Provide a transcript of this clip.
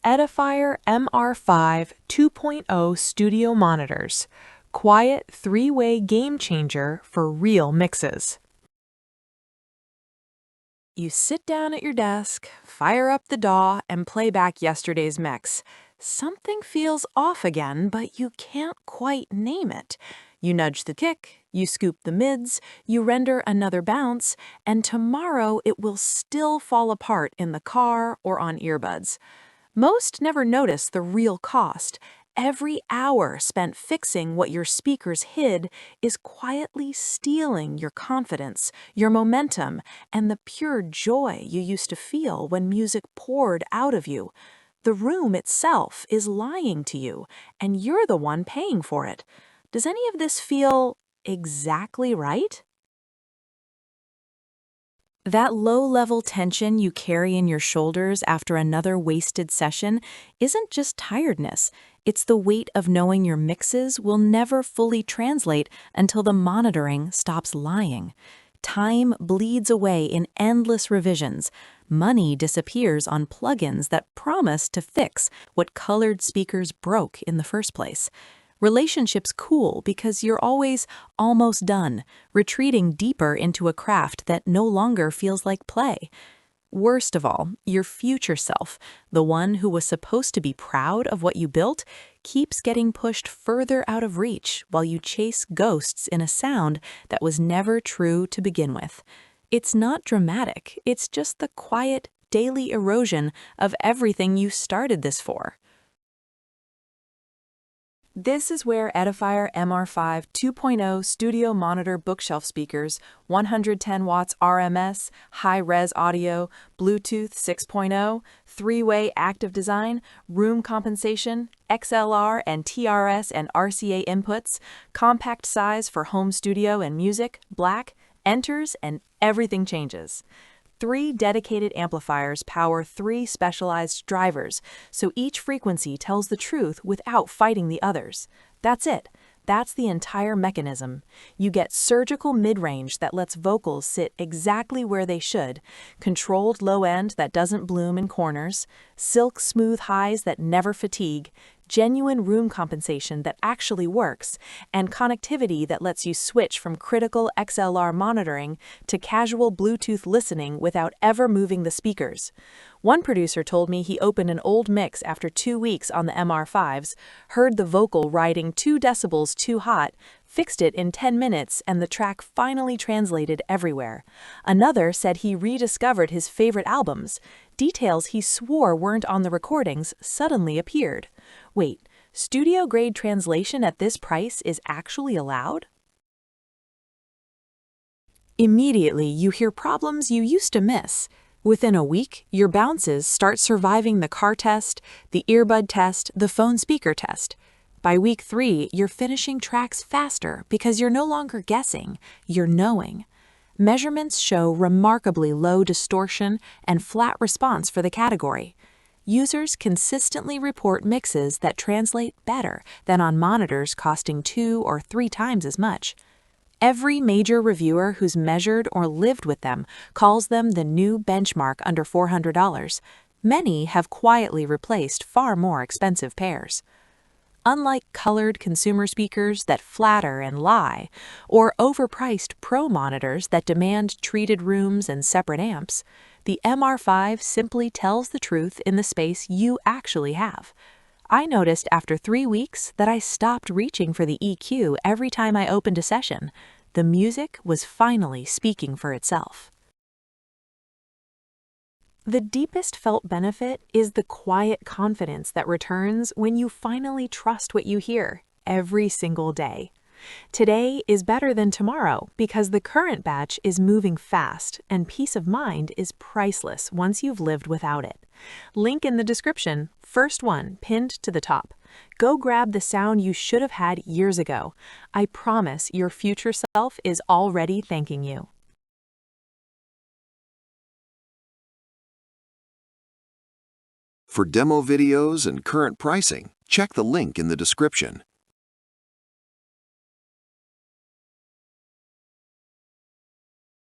Edifier MR5 2.0 studio monitors. Quiet three-way game changer for real mixes. You sit down at your desk, fire up the DAW, and play back yesterday's mix. Something feels off again, but you can't quite name it. You nudge the kick, you scoop the mids, you render another bounce, and tomorrow it will still fall apart in the car or on earbuds. Most never notice the real cost. Every hour spent fixing what your speakers hid is quietly stealing your confidence, your momentum, and the pure joy you used to feel when music poured out of you. The room itself is lying to you, and you're the one paying for it. Does any of this feel exactly right? That low-level tension you carry in your shoulders after another wasted session isn't just tiredness. It's the weight of knowing your mixes will never fully translate until the monitoring stops lying. Time bleeds away in endless revisions. Money disappears on plugins that promise to fix what colored speakers broke in the first place. Relationships cool because you're always almost done, retreating deeper into a craft that no longer feels like play. Worst of all, your future self, the one who was supposed to be proud of what you built, keeps getting pushed further out of reach while you chase ghosts in a sound that was never true to begin with. It's not dramatic, it's just the quiet, daily erosion of everything you started this for. This is where Edifier MR5 2.0 studio monitor bookshelf speakers, 110 watts RMS, high-res audio, Bluetooth 6.0, three-way active design, room compensation, XLR and TRS and RCA inputs, compact size for home studio and music, black, enters, and everything changes. 3 dedicated amplifiers power 3 specialized drivers, so each frequency tells the truth without fighting the others. That's it. That's the entire mechanism. You get surgical mid-range that lets vocals sit exactly where they should, controlled low-end that doesn't bloom in corners, silk smooth highs that never fatigue, genuine room compensation that actually works, and connectivity that lets you switch from critical XLR monitoring to casual Bluetooth listening without ever moving the speakers. One producer told me he opened an old mix after 2 weeks on the MR5s, heard the vocal riding 2 decibels too hot, fixed it in 10 minutes, and the track finally translated everywhere. Another said he rediscovered his favorite albums. Details he swore weren't on the recordings suddenly appeared. Wait, studio-grade translation at this price is actually allowed? Immediately, you hear problems you used to miss. Within a week, your bounces start surviving the car test, the earbud test, the phone speaker test. By week 3, you're finishing tracks faster because you're no longer guessing, you're knowing. Measurements show remarkably low distortion and flat response for the category. Users consistently report mixes that translate better than on monitors costing 2 or 3 times as much. Every major reviewer who's measured or lived with them calls them the new benchmark under $400. Many have quietly replaced far more expensive pairs. Unlike colored consumer speakers that flatter and lie, or overpriced pro monitors that demand treated rooms and separate amps, the MR5 simply tells the truth in the space you actually have. I noticed after 3 weeks that I stopped reaching for the EQ every time I opened a session. The music was finally speaking for itself. The deepest felt benefit is the quiet confidence that returns when you finally trust what you hear every single day. Today is better than tomorrow because the current batch is moving fast, and peace of mind is priceless once you've lived without it. Link in the description, first one pinned to the top. Go grab the sound you should have had years ago. I promise your future self is already thanking you. For demo videos and current pricing, check the link in the description.